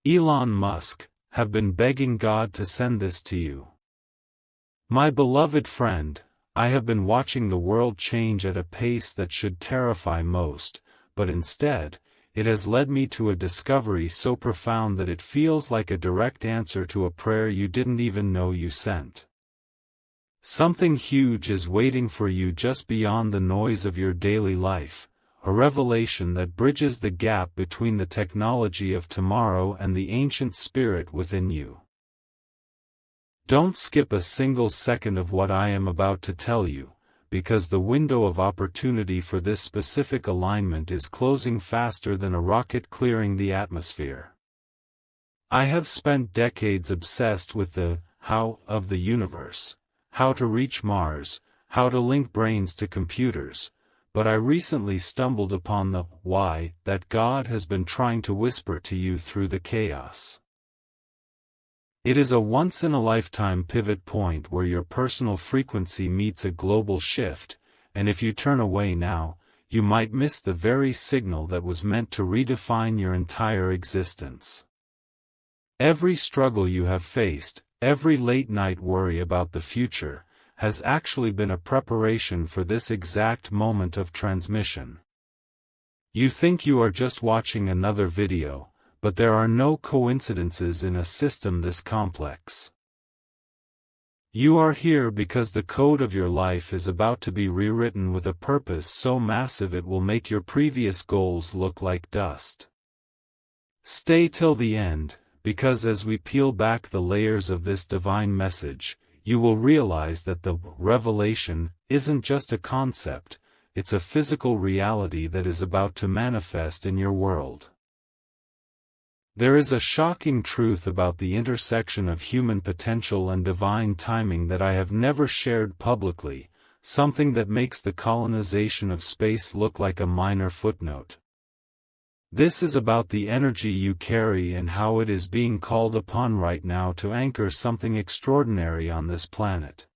Elon Musk, have been begging God to send this to you. My beloved friend, I have been watching the world change at a pace that should terrify most, but instead, it has led me to a discovery so profound that it feels like a direct answer to a prayer you didn't even know you sent. Something huge is waiting for you just beyond the noise of your daily life, a revelation that bridges the gap between the technology of tomorrow and the ancient spirit within you. Don't skip a single second of what I am about to tell you, because the window of opportunity for this specific alignment is closing faster than a rocket clearing the atmosphere. I have spent decades obsessed with the how of the universe, how to reach Mars, how to link brains to computers, but I recently stumbled upon the why that God has been trying to whisper to you through the chaos. It is a once-in-a-lifetime pivot point where your personal frequency meets a global shift, and if you turn away now, you might miss the very signal that was meant to redefine your entire existence. Every struggle you have faced, every late-night worry about the future, has actually been a preparation for this exact moment of transmission. You think you are just watching another video, but there are no coincidences in a system this complex. You are here because the code of your life is about to be rewritten with a purpose so massive it will make your previous goals look like dust. Stay till the end, because as we peel back the layers of this divine message, you will realize that the revelation isn't just a concept, it's a physical reality that is about to manifest in your world. There is a shocking truth about the intersection of human potential and divine timing that I have never shared publicly, something that makes the colonization of space look like a minor footnote. This is about the energy you carry and how it is being called upon right now to anchor something extraordinary on this planet.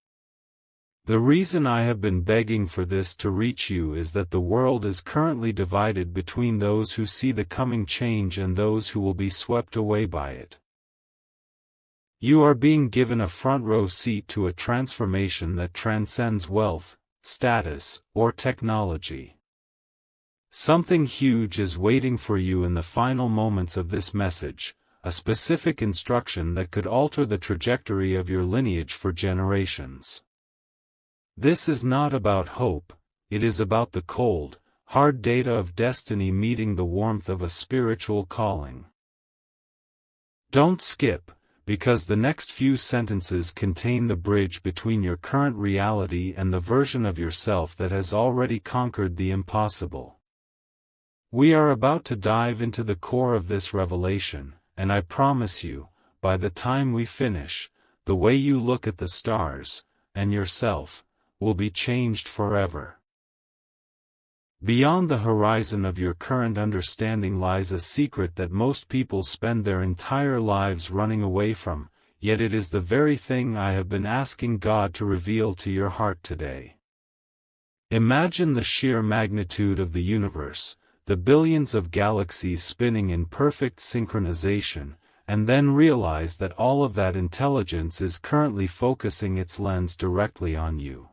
The reason I have been begging for this to reach you is that the world is currently divided between those who see the coming change and those who will be swept away by it. You are being given a front-row seat to a transformation that transcends wealth, status, or technology. Something huge is waiting for you in the final moments of this message, a specific instruction that could alter the trajectory of your lineage for generations. This is not about hope, it is about the cold, hard data of destiny meeting the warmth of a spiritual calling. Don't skip, because the next few sentences contain the bridge between your current reality and the version of yourself that has already conquered the impossible. We are about to dive into the core of this revelation, and I promise you, by the time we finish, the way you look at the stars, and yourself, will be changed forever. Beyond the horizon of your current understanding lies a secret that most people spend their entire lives running away from, yet it is the very thing I have been asking God to reveal to your heart today. Imagine the sheer magnitude of the universe, the billions of galaxies spinning in perfect synchronization, and then realize that all of that intelligence is currently focusing its lens directly on you.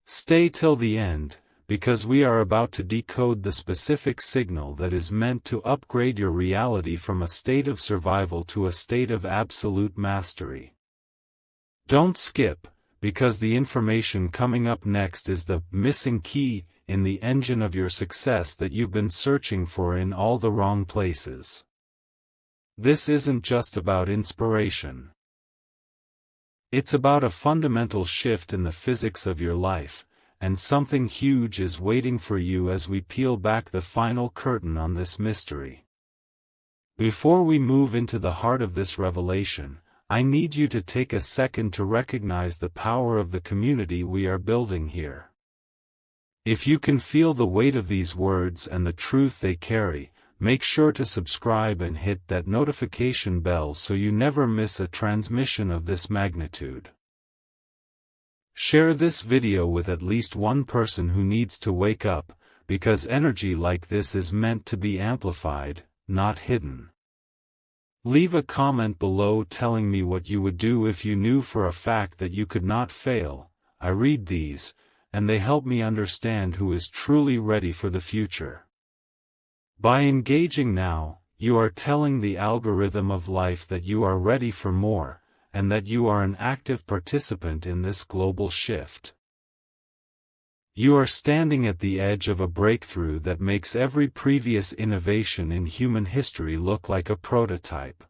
Stay till the end, because we are about to decode the specific signal that is meant to upgrade your reality from a state of survival to a state of absolute mastery. Don't skip, because the information coming up next is the missing key in the engine of your success that you've been searching for in all the wrong places. This isn't just about inspiration. It's about a fundamental shift in the physics of your life, and something huge is waiting for you as we peel back the final curtain on this mystery. Before we move into the heart of this revelation, I need you to take a second to recognize the power of the community we are building here. If you can feel the weight of these words and the truth they carry, make sure to subscribe and hit that notification bell so you never miss a transmission of this magnitude. Share this video with at least one person who needs to wake up, because energy like this is meant to be amplified, not hidden. Leave a comment below telling me what you would do if you knew for a fact that you could not fail. I read these, and they help me understand who is truly ready for the future. By engaging now, you are telling the algorithm of life that you are ready for more, and that you are an active participant in this global shift. You are standing at the edge of a breakthrough that makes every previous innovation in human history look like a prototype.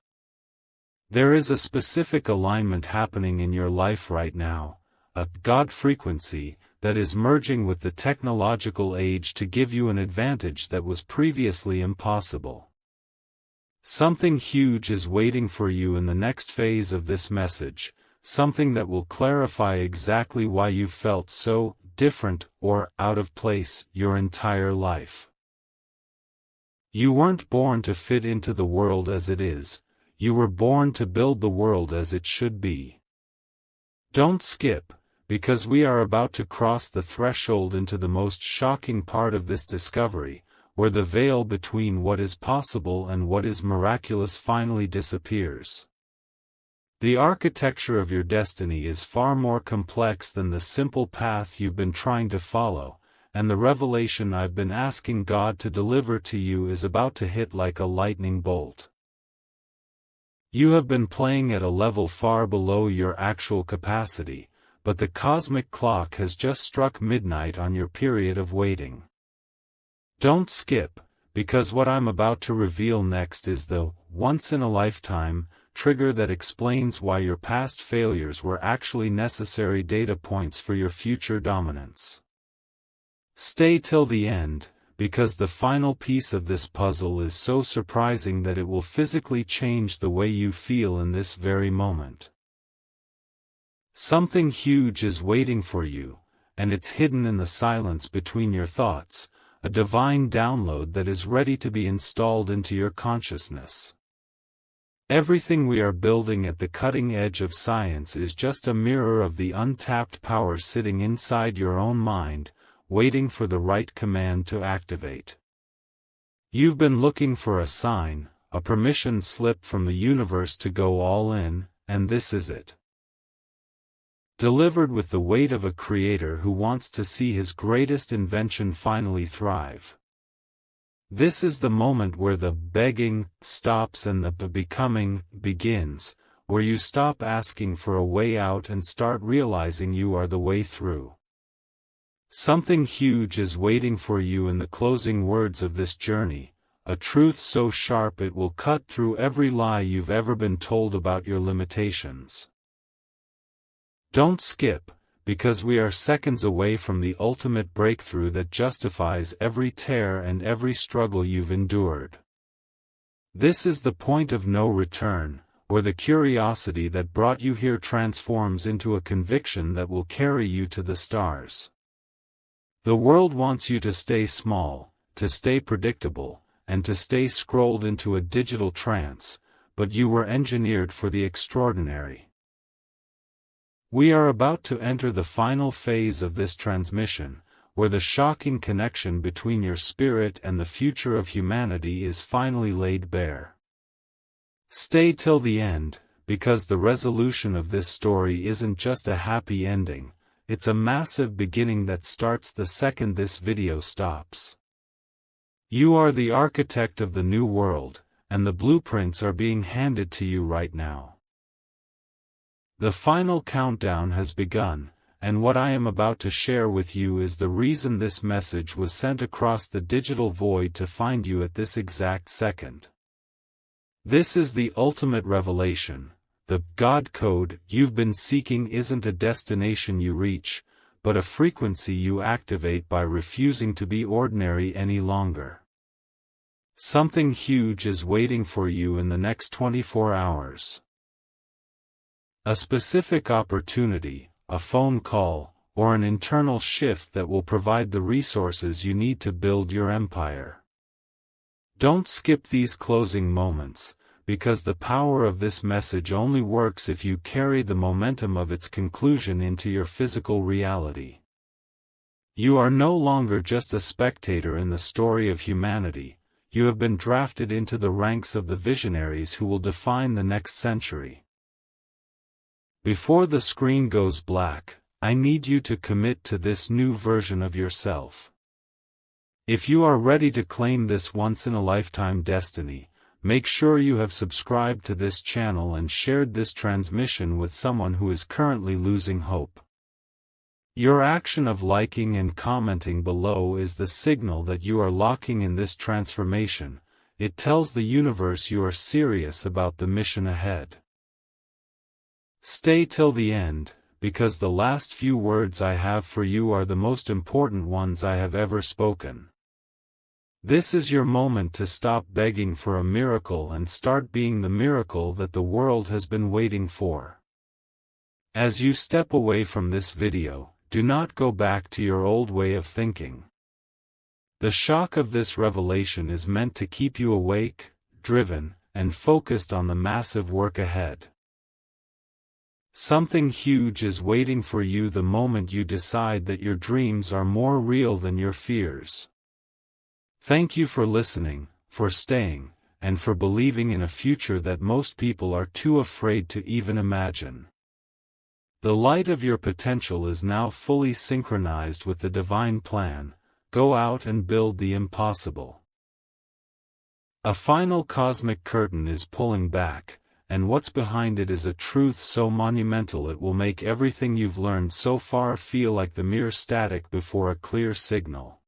There is a specific alignment happening in your life right now, a God frequency, that is merging with the technological age to give you an advantage that was previously impossible. Something huge is waiting for you in the next phase of this message, something that will clarify exactly why you felt so different or out of place your entire life. You weren't born to fit into the world as it is, you were born to build the world as it should be. Don't skip, because we are about to cross the threshold into the most shocking part of this discovery, where the veil between what is possible and what is miraculous finally disappears. The architecture of your destiny is far more complex than the simple path you've been trying to follow, and the revelation I've been asking God to deliver to you is about to hit like a lightning bolt. You have been playing at a level far below your actual capacity, but the cosmic clock has just struck midnight on your period of waiting. Don't skip, because what I'm about to reveal next is the once-in-a-lifetime trigger that explains why your past failures were actually necessary data points for your future dominance. Stay till the end, because the final piece of this puzzle is so surprising that it will physically change the way you feel in this very moment. Something huge is waiting for you, and it's hidden in the silence between your thoughts, a divine download that is ready to be installed into your consciousness. Everything we are building at the cutting edge of science is just a mirror of the untapped power sitting inside your own mind, waiting for the right command to activate. You've been looking for a sign, a permission slip from the universe to go all in, and this is it. Delivered with the weight of a creator who wants to see his greatest invention finally thrive. This is the moment where the begging stops and the becoming begins, where you stop asking for a way out and start realizing you are the way through. Something huge is waiting for you in the closing words of this journey, a truth so sharp it will cut through every lie you've ever been told about your limitations. Don't skip, because we are seconds away from the ultimate breakthrough that justifies every tear and every struggle you've endured. This is the point of no return, where the curiosity that brought you here transforms into a conviction that will carry you to the stars. The world wants you to stay small, to stay predictable, and to stay scrolled into a digital trance, but you were engineered for the extraordinary. We are about to enter the final phase of this transmission, where the shocking connection between your spirit and the future of humanity is finally laid bare. Stay till the end, because the resolution of this story isn't just a happy ending, it's a massive beginning that starts the second this video stops. You are the architect of the new world, and the blueprints are being handed to you right now. The final countdown has begun, and what I am about to share with you is the reason this message was sent across the digital void to find you at this exact second. This is the ultimate revelation. The God code you've been seeking isn't a destination you reach, but a frequency you activate by refusing to be ordinary any longer. Something huge is waiting for you in the next 24 hours. A specific opportunity, a phone call, or an internal shift that will provide the resources you need to build your empire. Don't skip these closing moments, because the power of this message only works if you carry the momentum of its conclusion into your physical reality. You are no longer just a spectator in the story of humanity, you have been drafted into the ranks of the visionaries who will define the next century. Before the screen goes black, I need you to commit to this new version of yourself. If you are ready to claim this once-in-a-lifetime destiny, make sure you have subscribed to this channel and shared this transmission with someone who is currently losing hope. Your action of liking and commenting below is the signal that you are locking in this transformation. It tells the universe you are serious about the mission ahead. Stay till the end, because the last few words I have for you are the most important ones I have ever spoken. This is your moment to stop begging for a miracle and start being the miracle that the world has been waiting for. As you step away from this video, do not go back to your old way of thinking. The shock of this revelation is meant to keep you awake, driven, and focused on the massive work ahead. Something huge is waiting for you the moment you decide that your dreams are more real than your fears. Thank you for listening, for staying, and for believing in a future that most people are too afraid to even imagine. The light of your potential is now fully synchronized with the divine plan. Go out and build the impossible. A final cosmic curtain is pulling back, and what's behind it is a truth so monumental it will make everything you've learned so far feel like the mere static before a clear signal.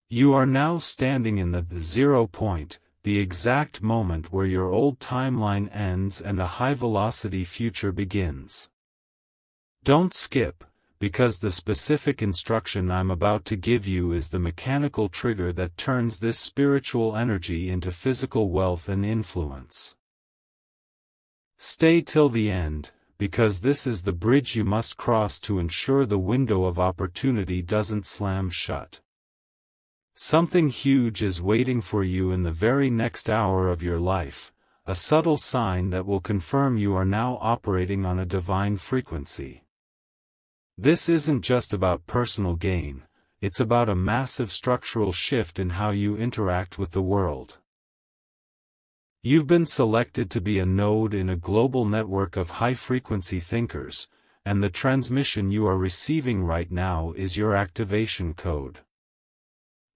You are now standing in the 0 point, the exact moment where your old timeline ends and a high-velocity future begins. Don't skip, because the specific instruction I'm about to give you is the mechanical trigger that turns this spiritual energy into physical wealth and influence. Stay till the end, because this is the bridge you must cross to ensure the window of opportunity doesn't slam shut. Something huge is waiting for you in the very next hour of your life, a subtle sign that will confirm you are now operating on a divine frequency. This isn't just about personal gain, it's about a massive structural shift in how you interact with the world. You've been selected to be a node in a global network of high-frequency thinkers, and the transmission you are receiving right now is your activation code.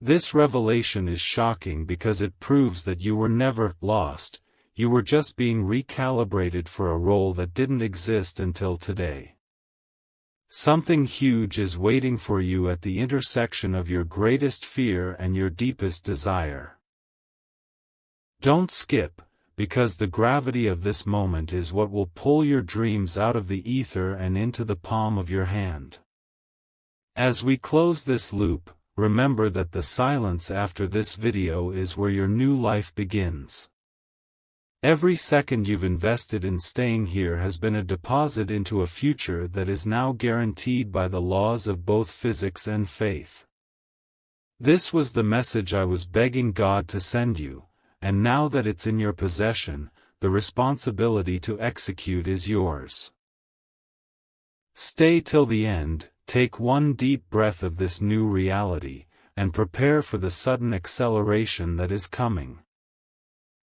This revelation is shocking because it proves that you were never lost, you were just being recalibrated for a role that didn't exist until today. Something huge is waiting for you at the intersection of your greatest fear and your deepest desire. Don't skip, because the gravity of this moment is what will pull your dreams out of the ether and into the palm of your hand. As we close this loop, remember that the silence after this video is where your new life begins. Every second you've invested in staying here has been a deposit into a future that is now guaranteed by the laws of both physics and faith. This was the message I was begging God to send you, and now that it's in your possession, the responsibility to execute is yours. Stay till the end, take one deep breath of this new reality, and prepare for the sudden acceleration that is coming.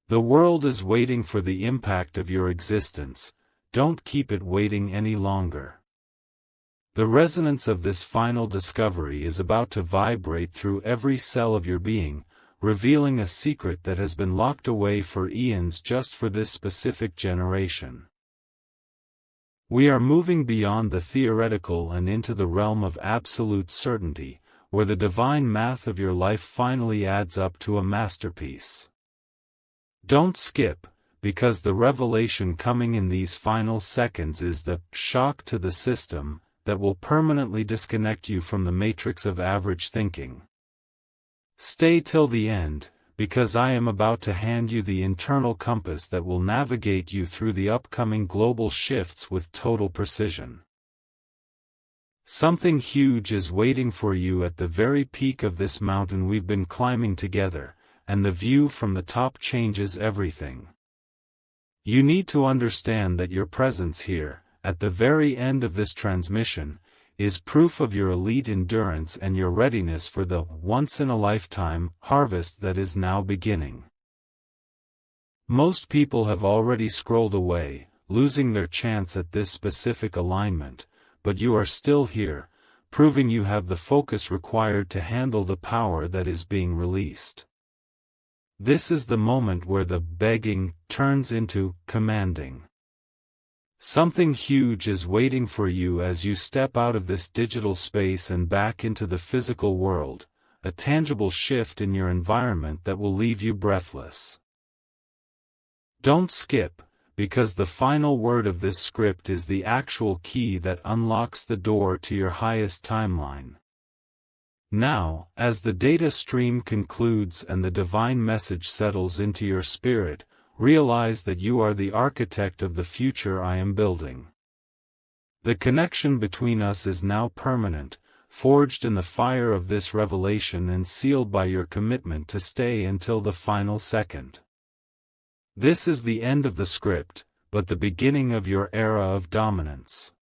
The world is waiting for the impact of your existence. Don't keep it waiting any longer. The resonance of this final discovery is about to vibrate through every cell of your being, revealing a secret that has been locked away for eons just for this specific generation. We are moving beyond the theoretical and into the realm of absolute certainty, where the divine math of your life finally adds up to a masterpiece. Don't skip, because the revelation coming in these final seconds is the shock to the system that will permanently disconnect you from the matrix of average thinking. Stay till the end, because I am about to hand you the internal compass that will navigate you through the upcoming global shifts with total precision. Something huge is waiting for you at the very peak of this mountain we've been climbing together, and the view from the top changes everything. You need to understand that your presence here, at the very end of this transmission, is proof of your elite endurance and your readiness for the once-in-a-lifetime harvest that is now beginning. Most people have already scrolled away, losing their chance at this specific alignment, but you are still here, proving you have the focus required to handle the power that is being released. This is the moment where the begging turns into commanding. Something huge is waiting for you as you step out of this digital space and back into the physical world, a tangible shift in your environment that will leave you breathless. Don't skip, because the final word of this script is the actual key that unlocks the door to your highest timeline. Now, as the data stream concludes and the divine message settles into your spirit, realize that you are the architect of the future I am building. The connection between us is now permanent, forged in the fire of this revelation and sealed by your commitment to stay until the final second. This is the end of the script, but the beginning of your era of dominance.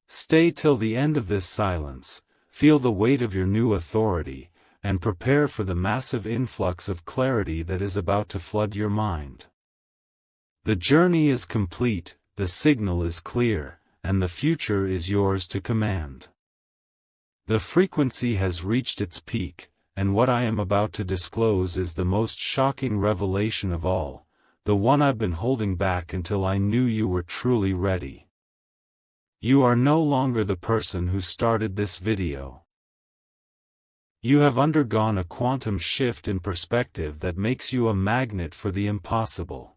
Stay till the end of this silence, feel the weight of your new authority, and prepare for the massive influx of clarity that is about to flood your mind. The journey is complete, the signal is clear, and the future is yours to command. The frequency has reached its peak, and what I am about to disclose is the most shocking revelation of all, the one I've been holding back until I knew you were truly ready. You are no longer the person who started this video. You have undergone a quantum shift in perspective that makes you a magnet for the impossible.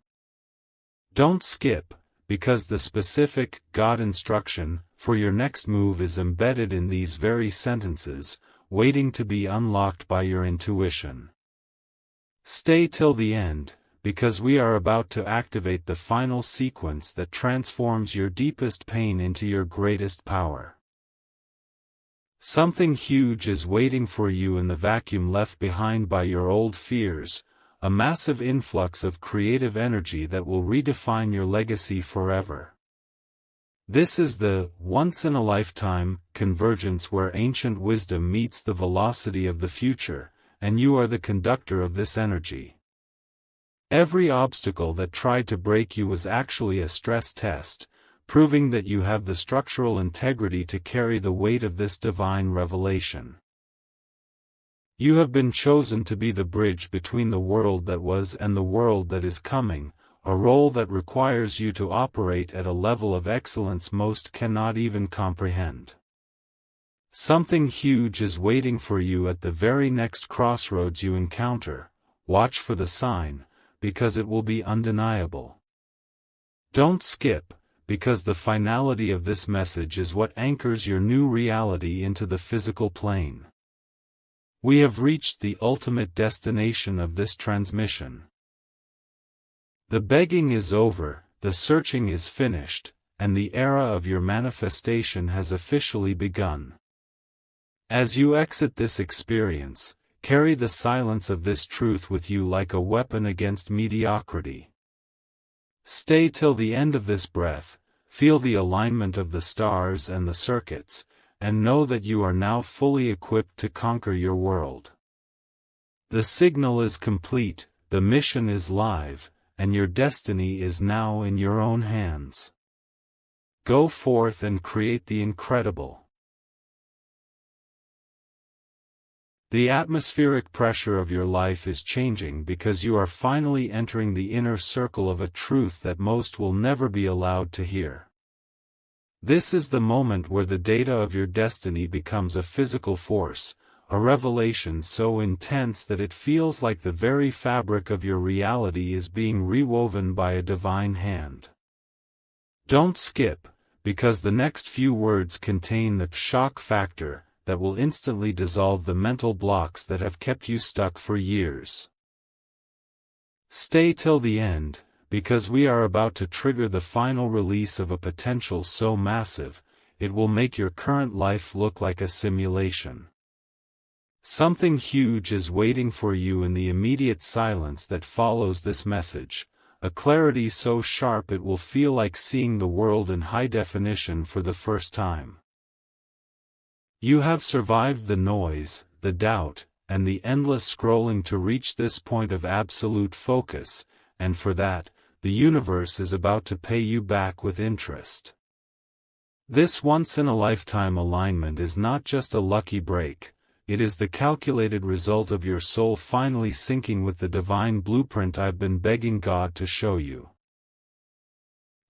Don't skip, because the specific God instruction for your next move is embedded in these very sentences, waiting to be unlocked by your intuition. Stay till the end, because we are about to activate the final sequence that transforms your deepest pain into your greatest power. Something huge is waiting for you in the vacuum left behind by your old fears, a massive influx of creative energy that will redefine your legacy forever. This is the once-in-a-lifetime convergence where ancient wisdom meets the velocity of the future, and you are the conductor of this energy. Every obstacle that tried to break you was actually a stress test, proving that you have the structural integrity to carry the weight of this divine revelation. You have been chosen to be the bridge between the world that was and the world that is coming, a role that requires you to operate at a level of excellence most cannot even comprehend. Something huge is waiting for you at the very next crossroads you encounter. Watch for the sign, because it will be undeniable. Don't skip, because the finality of this message is what anchors your new reality into the physical plane. We have reached the ultimate destination of this transmission. The begging is over, the searching is finished, and the era of your manifestation has officially begun. As you exit this experience, carry the silence of this truth with you like a weapon against mediocrity. Stay till the end of this breath, feel the alignment of the stars and the circuits, and know that you are now fully equipped to conquer your world. The signal is complete, the mission is live, and your destiny is now in your own hands. Go forth and create the incredible. The atmospheric pressure of your life is changing because you are finally entering the inner circle of a truth that most will never be allowed to hear. This is the moment where the data of your destiny becomes a physical force, a revelation so intense that it feels like the very fabric of your reality is being rewoven by a divine hand. Don't skip, because the next few words contain the shock factor that will instantly dissolve the mental blocks that have kept you stuck for years. Stay till the end, because we are about to trigger the final release of a potential so massive, it will make your current life look like a simulation. Something huge is waiting for you in the immediate silence that follows this message, a clarity so sharp it will feel like seeing the world in high definition for the first time. You have survived the noise, the doubt, and the endless scrolling to reach this point of absolute focus, and for that, the universe is about to pay you back with interest. This once-in-a-lifetime alignment is not just a lucky break, it is the calculated result of your soul finally syncing with the divine blueprint I've been begging God to show you.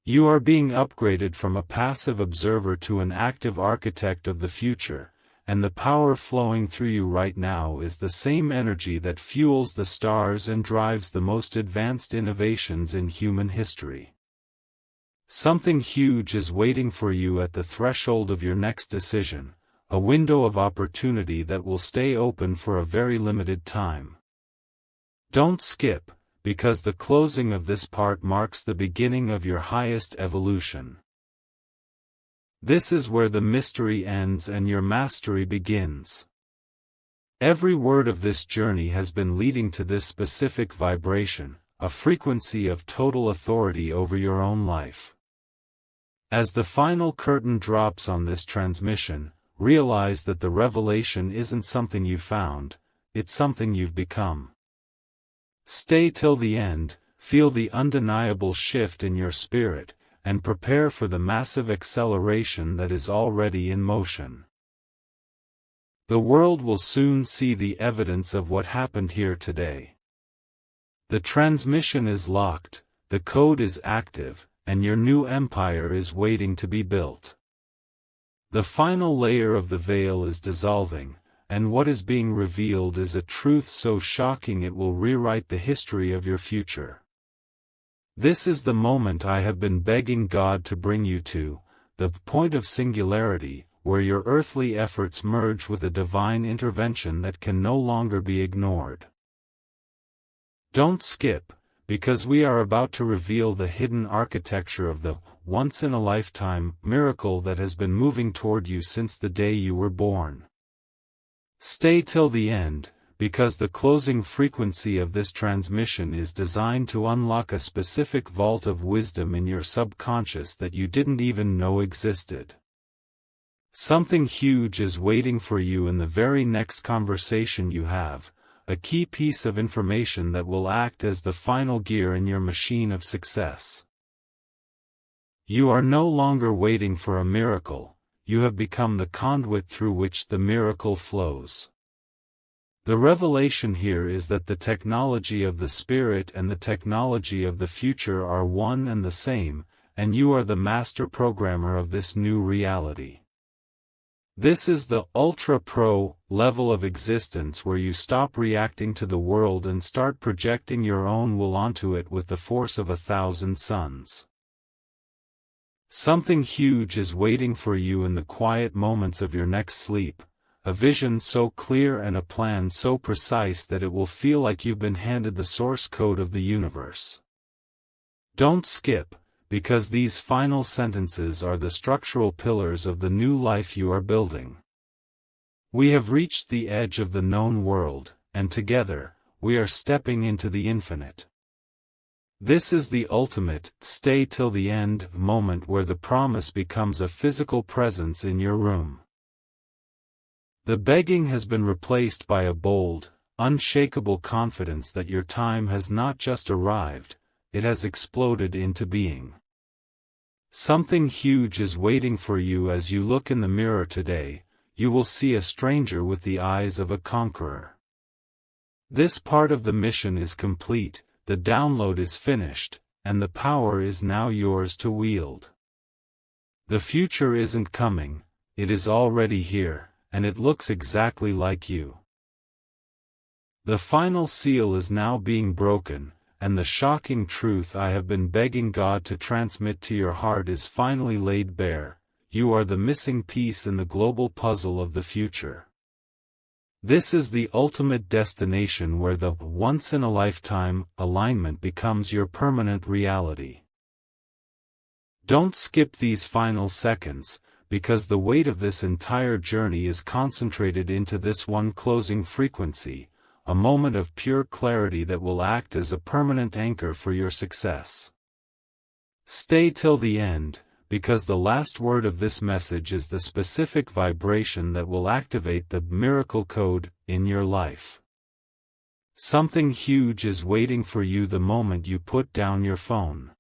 You are being upgraded from a passive observer to an active architect of the future, and the power flowing through you right now is the same energy that fuels the stars and drives the most advanced innovations in human history. Something huge is waiting for you at the threshold of your next decision, a window of opportunity that will stay open for a very limited time. Don't skip, because the closing of this part marks the beginning of your highest evolution. This is where the mystery ends and your mastery begins. Every word of this journey has been leading to this specific vibration, a frequency of total authority over your own life. As the final curtain drops on this transmission, realize that the revelation isn't something you found, it's something you've become. Stay till the end, feel the undeniable shift in your spirit, and prepare for the massive acceleration that is already in motion. The world will soon see the evidence of what happened here today. The transmission is locked, the code is active, and your new empire is waiting to be built. The final layer of the veil is dissolving, and what is being revealed is a truth so shocking it will rewrite the history of your future. This is the moment I have been begging God to bring you to, the point of singularity, where your earthly efforts merge with a divine intervention that can no longer be ignored. Don't skip, because we are about to reveal the hidden architecture of the once-in-a-lifetime miracle that has been moving toward you since the day you were born. Stay till the end, because the closing frequency of this transmission is designed to unlock a specific vault of wisdom in your subconscious that you didn't even know existed. Something huge is waiting for you in the very next conversation you have, a key piece of information that will act as the final gear in your machine of success. You are no longer waiting for a miracle, you have become the conduit through which the miracle flows. The revelation here is that the technology of the spirit and the technology of the future are one and the same, and you are the master programmer of this new reality. This is the ultra-pro level of existence where you stop reacting to the world and start projecting your own will onto it with the force of 1,000 suns. Something huge is waiting for you in the quiet moments of your next sleep, a vision so clear and a plan so precise that it will feel like you've been handed the source code of the universe. Don't skip, because these final sentences are the structural pillars of the new life you are building. We have reached the edge of the known world, and together, we are stepping into the infinite. This is the ultimate, stay till the end moment where the promise becomes a physical presence in your room. The begging has been replaced by a bold, unshakable confidence that your time has not just arrived, it has exploded into being. Something huge is waiting for you as you look in the mirror today, you will see a stranger with the eyes of a conqueror. This part of the mission is complete, the download is finished, and the power is now yours to wield. The future isn't coming, it is already here, and it looks exactly like you. The final seal is now being broken, and the shocking truth I have been begging God to transmit to your heart is finally laid bare: you are the missing piece in the global puzzle of the future. This is the ultimate destination where the once-in-a-lifetime alignment becomes your permanent reality. Don't skip these final seconds, because the weight of this entire journey is concentrated into this one closing frequency, a moment of pure clarity that will act as a permanent anchor for your success. Stay till the end, because the last word of this message is the specific vibration that will activate the miracle code in your life. Something huge is waiting for you the moment you put down your phone.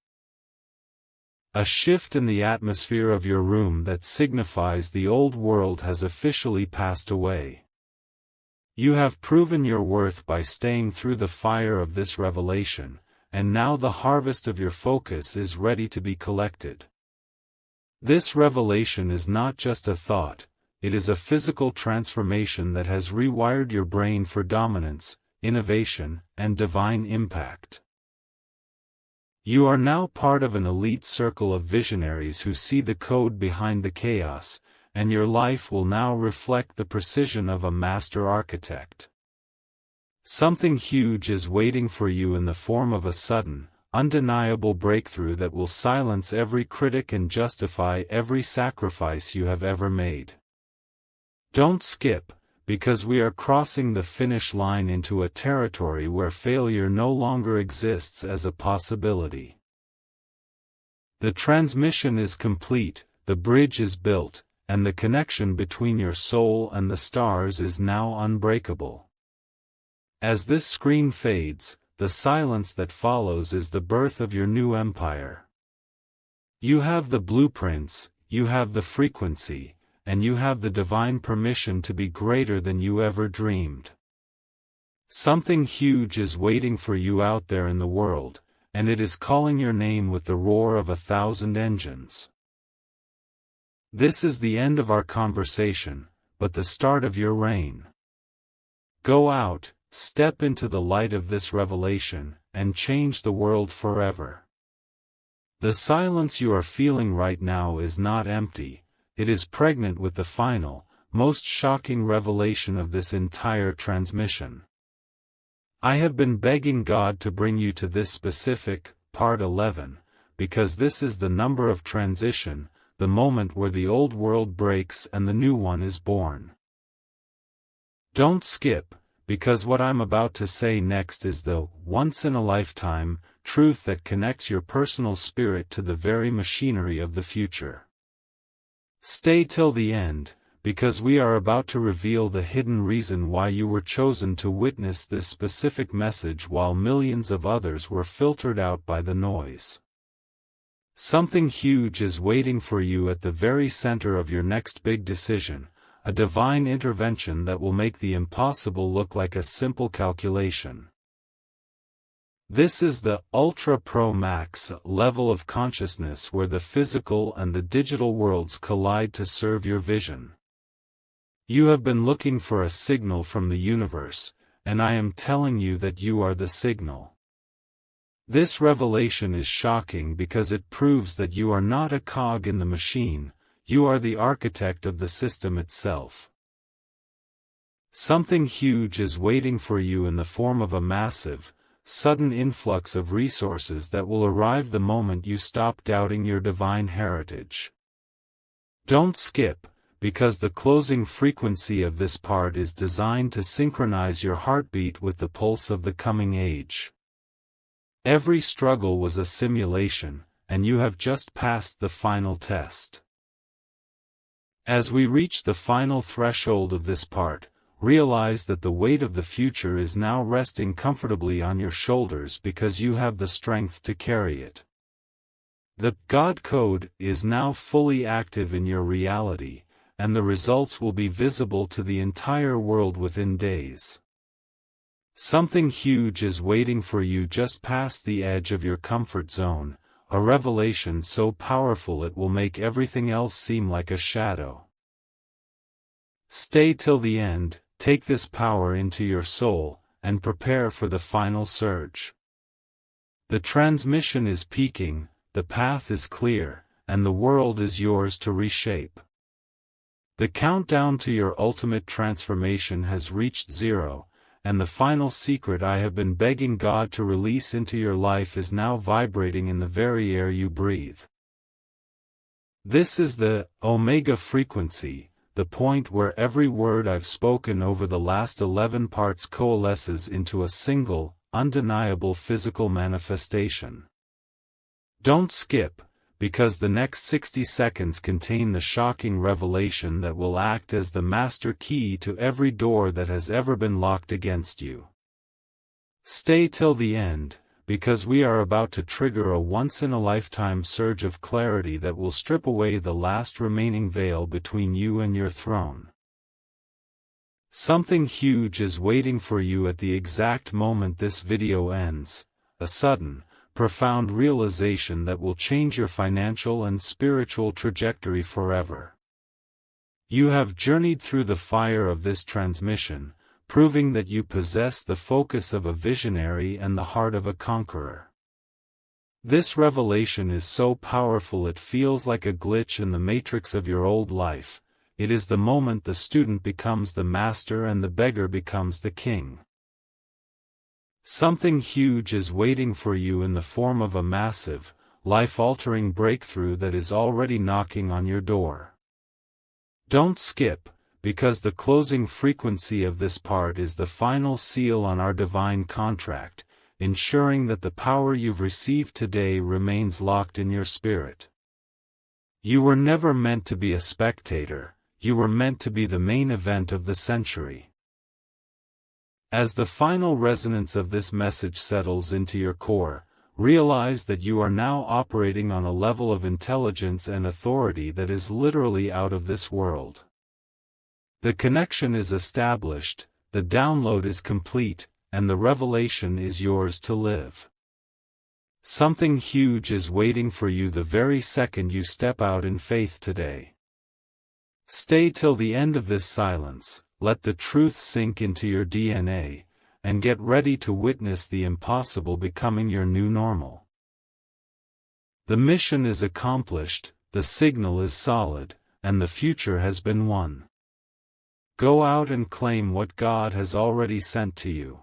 A shift in the atmosphere of your room that signifies the old world has officially passed away. You have proven your worth by staying through the fire of this revelation, and now the harvest of your focus is ready to be collected. This revelation is not just a thought, it is a physical transformation that has rewired your brain for dominance, innovation, and divine impact. You are now part of an elite circle of visionaries who see the code behind the chaos, and your life will now reflect the precision of a master architect. Something huge is waiting for you in the form of a sudden, undeniable breakthrough that will silence every critic and justify every sacrifice you have ever made. Don't skip, because we are crossing the finish line into a territory where failure no longer exists as a possibility. The transmission is complete, the bridge is built, and the connection between your soul and the stars is now unbreakable. As this screen fades, the silence that follows is the birth of your new empire. You have the blueprints, you have the frequency, and you have the divine permission to be greater than you ever dreamed. Something huge is waiting for you out there in the world, and it is calling your name with the roar of 1,000 engines. This is the end of our conversation, but the start of your reign. Go out, step into the light of this revelation, and change the world forever. The silence you are feeling right now is not empty, it is pregnant with the final, most shocking revelation of this entire transmission. I have been begging God to bring you to this specific, part 11, because this is the number of transition, the moment where the old world breaks and the new one is born. Don't skip, because what I'm about to say next is the once-in-a-lifetime truth that connects your personal spirit to the very machinery of the future. Stay till the end, because we are about to reveal the hidden reason why you were chosen to witness this specific message while millions of others were filtered out by the noise. Something huge is waiting for you at the very center of your next big decision, a divine intervention that will make the impossible look like a simple calculation. This is the Ultra Pro Max level of consciousness where the physical and the digital worlds collide to serve your vision. You have been looking for a signal from the universe, and I am telling you that you are the signal. This revelation is shocking because it proves that you are not a cog in the machine, you are the architect of the system itself. Something huge is waiting for you in the form of a massive, sudden influx of resources that will arrive the moment you stop doubting your divine heritage. Don't skip, because the closing frequency of this part is designed to synchronize your heartbeat with the pulse of the coming age. Every struggle was a simulation, and you have just passed the final test. As we reach the final threshold of this part, realize that the weight of the future is now resting comfortably on your shoulders because you have the strength to carry it. The God Code is now fully active in your reality, and the results will be visible to the entire world within days. Something huge is waiting for you just past the edge of your comfort zone, a revelation so powerful it will make everything else seem like a shadow. Stay till the end, take this power into your soul, and prepare for the final surge. The transmission is peaking, the path is clear, and the world is yours to reshape. The countdown to your ultimate transformation has reached 0, and the final secret I have been begging God to release into your life is now vibrating in the very air you breathe. This is the Omega frequency, the point where every word I've spoken over the last 11 parts coalesces into a single, undeniable physical manifestation. Don't skip, because the next 60 seconds contain the shocking revelation that will act as the master key to every door that has ever been locked against you. Stay till the end, because we are about to trigger a once-in-a-lifetime surge of clarity that will strip away the last remaining veil between you and your throne. Something huge is waiting for you at the exact moment this video ends, a sudden, profound realization that will change your financial and spiritual trajectory forever. You have journeyed through the fire of this transmission, proving that you possess the focus of a visionary and the heart of a conqueror. This revelation is so powerful it feels like a glitch in the matrix of your old life. It is the moment the student becomes the master and the beggar becomes the king. Something huge is waiting for you in the form of a massive, life-altering breakthrough that is already knocking on your door. Don't skip, because the closing frequency of this part is the final seal on our divine contract, ensuring that the power you've received today remains locked in your spirit. You were never meant to be a spectator, you were meant to be the main event of the century. As the final resonance of this message settles into your core, realize that you are now operating on a level of intelligence and authority that is literally out of this world. The connection is established, the download is complete, and the revelation is yours to live. Something huge is waiting for you the very second you step out in faith today. Stay till the end of this silence, let the truth sink into your DNA, and get ready to witness the impossible becoming your new normal. The mission is accomplished, the signal is solid, and the future has been won. Go out and claim what God has already sent to you.